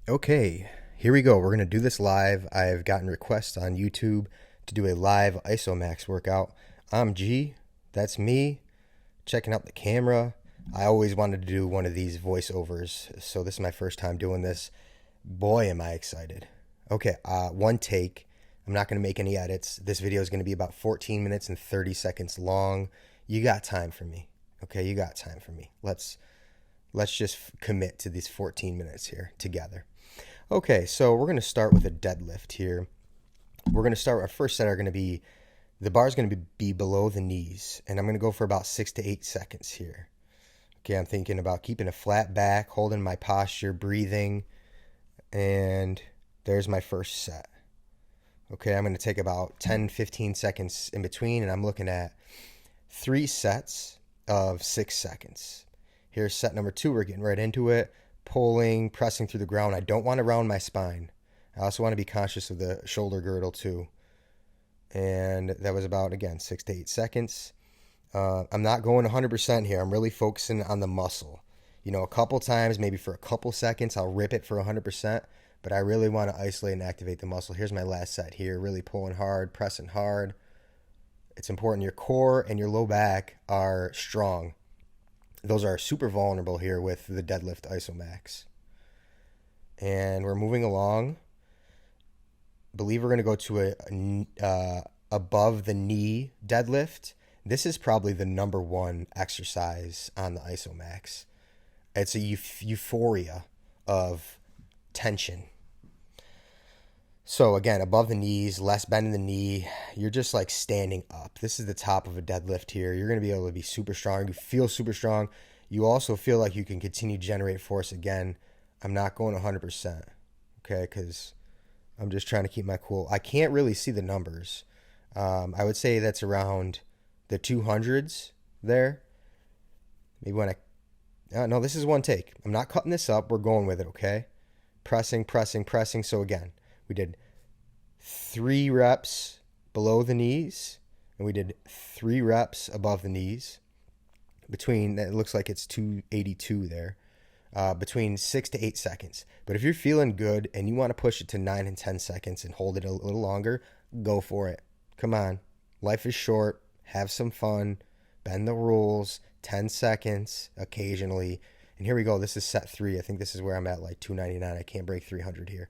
Okay, here we go. We're going to do this live. I've gotten requests on YouTube to do a live Isomax workout. I'm G, that's me, checking out the camera. I always wanted to do one of these voiceovers, so this is my first time doing this. Boy, am I excited. Okay, one take. I'm not going to make any edits. This video is going to be about 14 minutes and 30 seconds long. You got time for me. Okay, you got time for me. Let's just commit to these 14 minutes here together. Okay, so we're going to start with a deadlift here. We're going to start, our first set are going to be, the bar is going to be below the knees, and I'm going to go for about 6 to 8 seconds here. Okay, I'm thinking about keeping a flat back, holding my posture, breathing, and there's my first set. Okay, I'm going to take about 10, 15 seconds in between, and I'm looking at 3 sets of 6 seconds. Here's set number 2. We're getting right into it. Pulling, pressing through the ground. I don't want to round my spine. I also want to be conscious of the shoulder girdle too. And that was about, again, 6 to 8 seconds. I'm not going 100% here. I'm really focusing on the muscle. You know, a couple times, maybe for a couple seconds, I'll rip it for 100%, but I really want to isolate and activate the muscle. Here's my last set here. Really pulling hard, pressing hard. It's important your core and your low back are strong. Those are super vulnerable here with the deadlift Isomax. And we're moving along. I believe we're going to go to a above the knee deadlift. This is probably the number one exercise on the Isomax. It's a euphoria of tension. So again, above the knees, less bend in the knee. You're just like standing up. This is the top of a deadlift here. You're going to be able to be super strong. You feel super strong. You also feel like you can continue to generate force. Again, I'm not going 100%, okay, because I'm just trying to keep my cool. I can't really see the numbers. I would say that's around the 200s there. Maybe when no, this is one take. I'm not cutting this up. We're going with it, okay? Pressing, pressing, pressing. So again, we did 3 reps below the knees, and we did 3 reps above the knees. Between, it looks like it's 282 there, between 6 to 8 seconds. But if you're feeling good and you want to push it to 9 and 10 seconds and hold it a little longer, go for it. Come on. Life is short. Have some fun. Bend the rules. 10 seconds occasionally. And here we go. This is set 3. I think this is where I'm at, like 299. I can't break 300 here.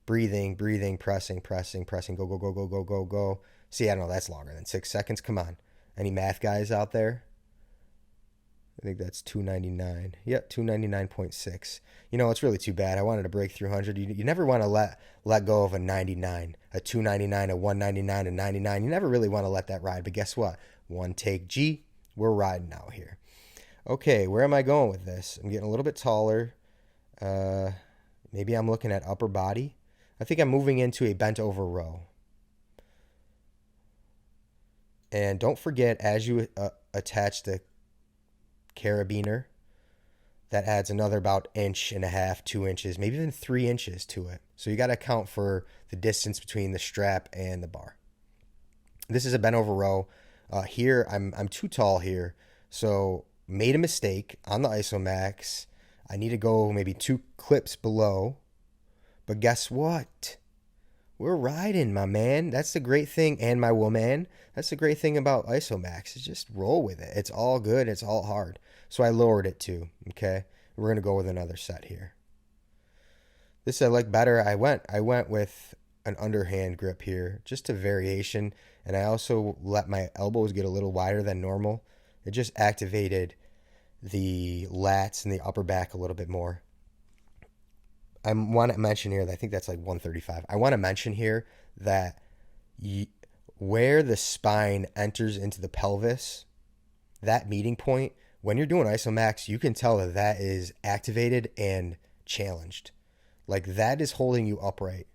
Breathing, breathing, pressing, pressing, pressing. Go, go, go, go, go, go, go. See, I don't know. That's longer than 6 seconds. Come on. Any math guys out there? I think that's 299. Yep, 299.6. You know, it's really too bad. I wanted to break 300. You never want to let go of a 99, a 299, a 199, a 99. You never really want to let that ride. But guess what? One take G. We're riding out here. Okay, where am I going with this? I'm getting a little bit taller. Maybe I'm looking at upper body. I think I'm moving into a bent over row. And don't forget, as you attach the carabiner, that adds another about 1.5 inches, 2 inches, maybe even 3 inches to it. So you got to account for the distance between the strap and the bar. This is a bent over row. Here, I'm too tall here, so made a mistake on the Isomax. I need to go maybe 2 clips below. But guess what? We're riding, my man. That's the great thing, and my woman. That's the great thing about Isomax. Is just roll with it. It's all good. It's all hard. So I lowered it too, okay? We're going to go with another set here. This I like better. I went with an underhand grip here, just a variation, and I also let my elbows get a little wider than normal. It just activated the lats and the upper back a little bit more. I want to mention here that I think that's like 135. I want to mention here that where the spine enters into the pelvis, that meeting point, when you're doing Isomax, you can tell that that is activated and challenged. Like that is holding you upright.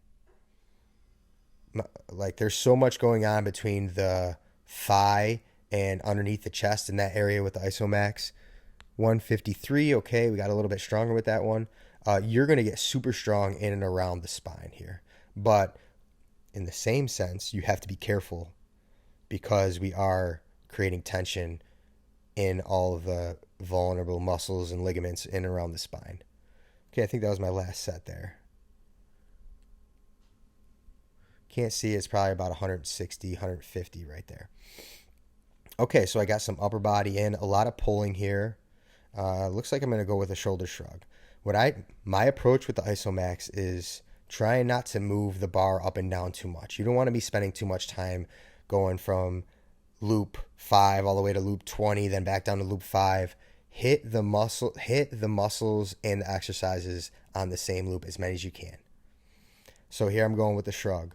Like there's so much going on between the thigh and underneath the chest in that area with the Isomax. 153, okay, we got a little bit stronger with that one. You're going to get super strong in and around the spine here. But in the same sense, you have to be careful because we are creating tension in all of the vulnerable muscles and ligaments in and around the spine. Okay, I think that was my last set there. Can't see, it's probably about 160, 150 right there. Okay, so I got some upper body in, a lot of pulling here. Looks like I'm gonna go with a shoulder shrug. My approach with the Isomax is trying not to move the bar up and down too much. You don't want to be spending too much time going from loop 5 all the way to loop 20, then back down to loop 5. Hit the muscles and the exercises on the same loop as many as you can. So here I'm going with the shrug.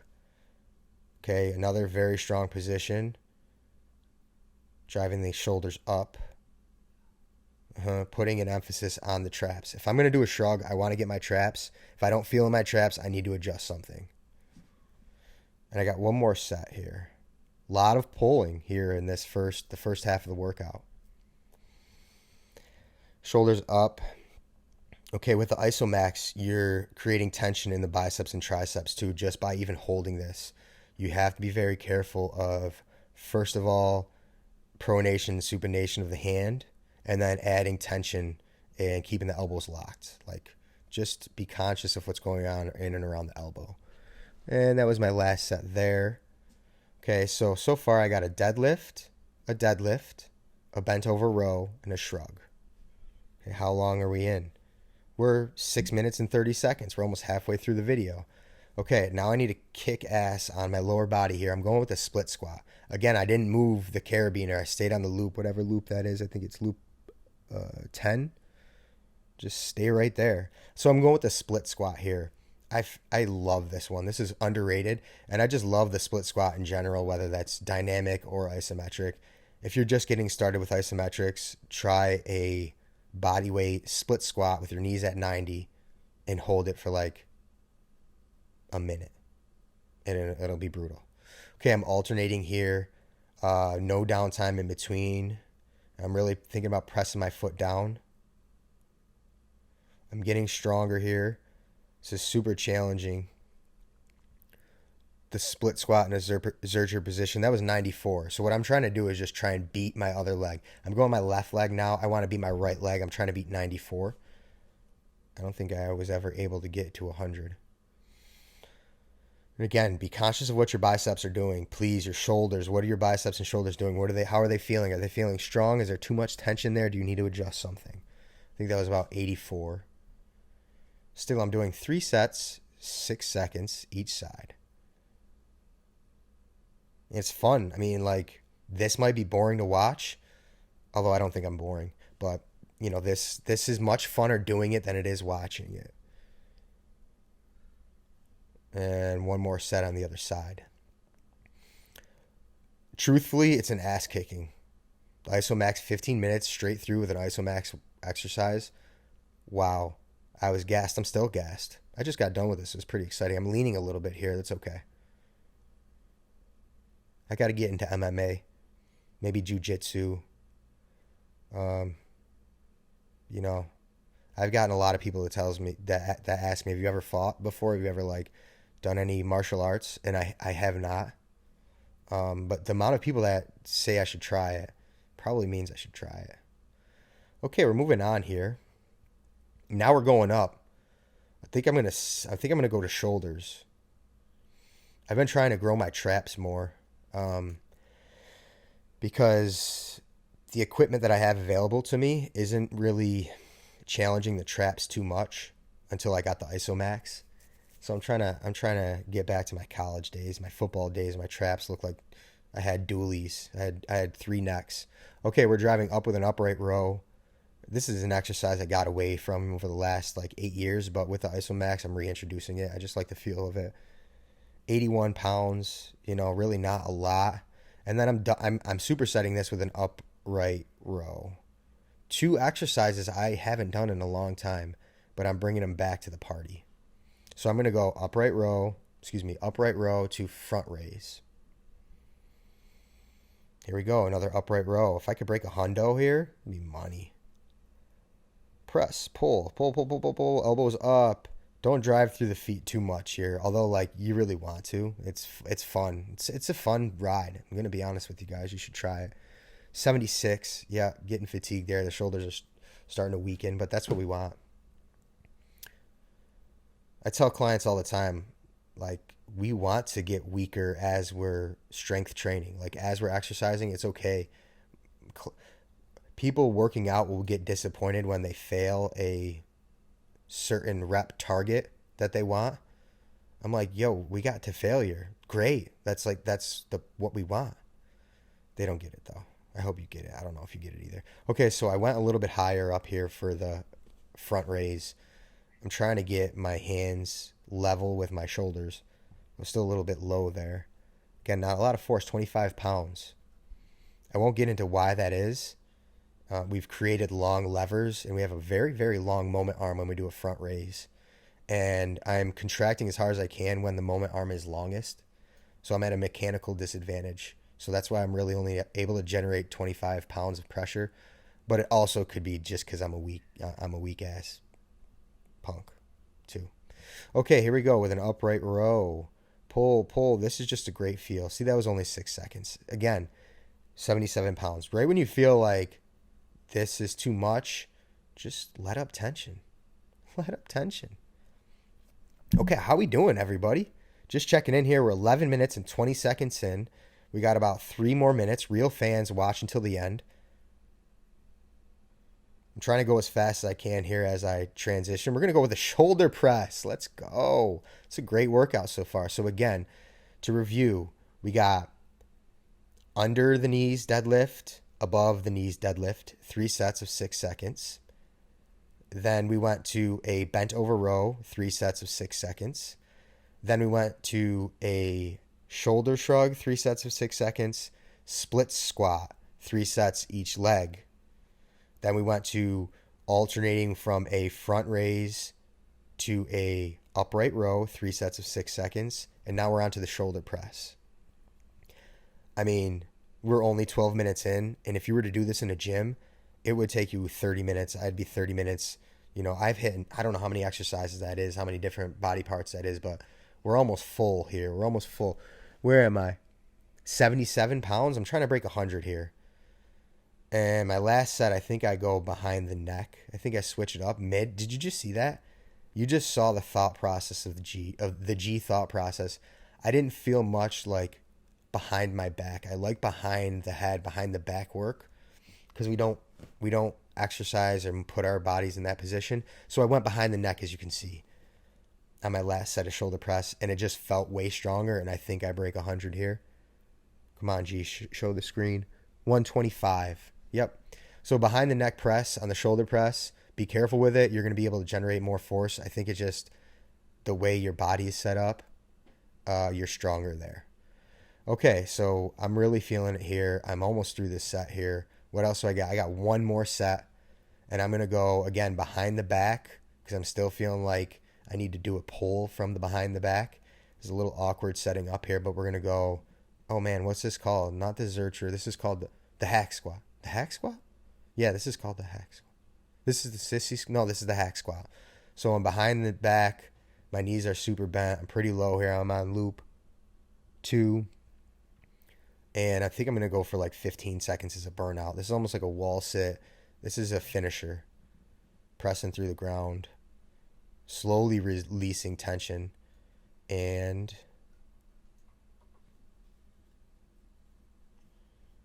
Okay, another very strong position. Driving the shoulders up. Putting an emphasis on the traps. If I'm going to do a shrug, I want to get my traps. If I don't feel in my traps, I need to adjust something. And I got one more set here. A lot of pulling here in the first half of the workout. Shoulders up. Okay, with the Isomax, you're creating tension in the biceps and triceps too, just by even holding this. You have to be very careful of, first of all, pronation, supination of the hand, and then adding tension and keeping the elbows locked. Like, just be conscious of what's going on in and around the elbow. And that was my last set there. Okay, so far I got a deadlift, a bent over row, and a shrug. Okay, how long are we in? We're 6 minutes and 30 seconds. We're almost halfway through the video. Okay, now I need to kick ass on my lower body here. I'm going with a split squat. Again, I didn't move the carabiner. I stayed on the loop, whatever loop that is. I think it's loop 10. Just stay right there. So I'm going with the split squat here. I love this one. This is underrated, and I just love the split squat in general, whether that's dynamic or isometric. If you're just getting started with isometrics, try a body weight split squat with your knees at 90 and hold it for like a minute, and it'll be brutal. Okay, I'm alternating here. No downtime in between. I'm really thinking about pressing my foot down. I'm getting stronger here. This is super challenging. The split squat in a Zercher position, that was 94. So what I'm trying to do is just try and beat my other leg. I'm going my left leg now. I want to beat my right leg. I'm trying to beat 94. I don't think I was ever able to get to 100. And again, be conscious of what your biceps are doing. Please, your shoulders. What are your biceps and shoulders doing? How are they feeling? Are they feeling strong? Is there too much tension there? Do you need to adjust something? I think that was about 84. Still, I'm doing 3 sets, 6 seconds each side. It's fun. I mean, like, this might be boring to watch, although I don't think I'm boring. But, you know, this is much funner doing it than it is watching it. And one more set on the other side. Truthfully, it's an ass kicking. The Isomax 15 minutes straight through with an Isomax exercise. Wow. I was gassed. I'm still gassed. I just got done with this. It was pretty exciting. I'm leaning a little bit here. That's okay. I got to get into MMA. Maybe jiu-jitsu. You know, I've gotten a lot of people that ask me, have you ever fought before? Have you ever, like, done any martial arts? And I have not. But the amount of people that say I should try it probably means I should try it. Okay, we're moving on here. Now we're going up. I think I'm gonna go to shoulders. I've been trying to grow my traps more, because the equipment that I have available to me isn't really challenging the traps too much until I got the Isomax. So I'm trying to get back to my college days, my football days. My traps look like I had dualies. I had 3 necks. Okay, we're driving up with an upright row. This is an exercise I got away from over the last like 8 years, but with the Isomax, I'm reintroducing it. I just like the feel of it. 81 pounds, you know, really not a lot. And then I'm supersetting this with an upright row. 2 exercises I haven't done in a long time, but I'm bringing them back to the party. So I'm going to go upright row to front raise. Here we go, another upright row. If I could break a hundo here, it'd be money. Press, pull, elbows up. Don't drive through the feet too much here, although, like, you really want to. It's fun. It's a fun ride. I'm going to be honest with you guys. You should try it. 76. Yeah, getting fatigued there. The shoulders are starting to weaken, but that's what we want. I tell clients all the time, like, we want to get weaker as we're strength training. Like, as we're exercising, it's okay. People working out will get disappointed when they fail a certain rep target that they want. I'm like, yo, we got to failure. Great. That's the what we want. They don't get it though. I hope you get it. I don't know if you get it either. Okay, so I went a little bit higher up here for the front raise. I'm trying to get my hands level with my shoulders. I'm still a little bit low there. Again, not a lot of force, 25 pounds. I won't get into why that is. We've created long levers, and we have a very, very long moment arm when we do a front raise. And I'm contracting as hard as I can when the moment arm is longest. So I'm at a mechanical disadvantage. So that's why I'm really only able to generate 25 pounds of pressure. But it also could be just because I'm a weak ass punk too. Okay, here we go with an upright row. Pull, pull. This is just a great feel. See, that was only 6 seconds. Again, 77 pounds. Right when you feel like this is too much, just let up tension. Let up tension. Okay, how we doing, everybody? Just checking in here. We're 11 minutes and 20 seconds in. We got about 3 more minutes. Real fans, watch until the end. I'm trying to go as fast as I can here as I transition. We're going to go with a shoulder press. Let's go. It's a great workout so far. So again, to review, we got under the knees deadlift, above the knees deadlift, 3 sets of 6 seconds. Then we went to a bent over row, 3 sets of 6 seconds. Then we went to a shoulder shrug, 3 sets of 6 seconds. Split squat, 3 sets each leg. Then we went to alternating from a front raise to a upright row, 3 sets of 6 seconds. And now we're on to the shoulder press. I mean, we're only 12 minutes in. And if you were to do this in a gym, it would take you 30 minutes. I'd be 30 minutes. You know, I've hit, I don't know how many exercises that is, how many different body parts that is, but we're almost full here. We're almost full. Where am I? 77 pounds? I'm trying to break 100 here. And my last set, I think I go behind the neck. I think I switch it up mid. Did you just see that? You just saw the thought process of the G thought process. I didn't feel much like behind my back. I like behind the head, behind the back work, because we don't exercise and put our bodies in that position. So I went behind the neck, as you can see, on my last set of shoulder press, and it just felt way stronger, and I think I break 100 here. Come on, G, show the screen. 125. Yep. So behind the neck press on the shoulder press, be careful with it. You're going to be able to generate more force. I think it's just the way your body is set up. You're stronger there. Okay, so I'm really feeling it here. I'm almost through this set here. What else do I got? I got one more set, and I'm going to go, again, behind the back, because I'm still feeling like I need to do a pull from the behind the back. It's a little awkward setting up here, but we're going to go, oh man, what's this called? Not the Zercher. This is called the hack squat. The hack squat? Yeah, this is called the hack squat. This is the sissy, no, this is the hack squat. So I'm behind the back. My knees are super bent. I'm pretty low here. I'm on loop 2. And I think I'm going to go for like 15 seconds as a burnout. This is almost like a wall sit. This is a finisher. Pressing through the ground. Slowly releasing tension. And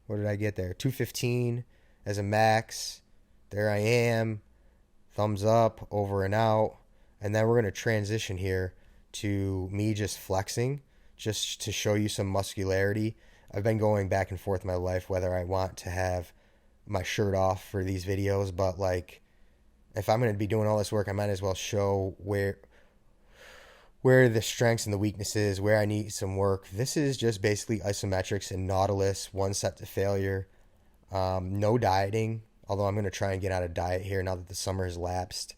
what did I get there? 215 as a max. There I am. Thumbs up, over and out. And then we're going to transition here to me just flexing, just to show you some muscularity. I've been going back and forth in my life whether I want to have my shirt off for these videos, but like, if I'm going to be doing all this work, I might as well show where the strengths and the weaknesses, where I need some work. This is just basically isometrics and Nautilus, 1 set to failure. No dieting, although I'm going to try and get out of diet here now that the summer has lapsed.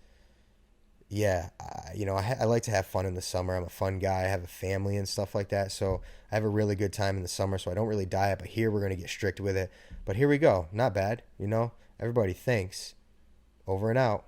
Yeah, I like to have fun in the summer. I'm a fun guy. I have a family and stuff like that, so I have a really good time in the summer, so I don't really diet, but here we're going to get strict with it. But here we go. Not bad, Everybody, thanks. Over and out.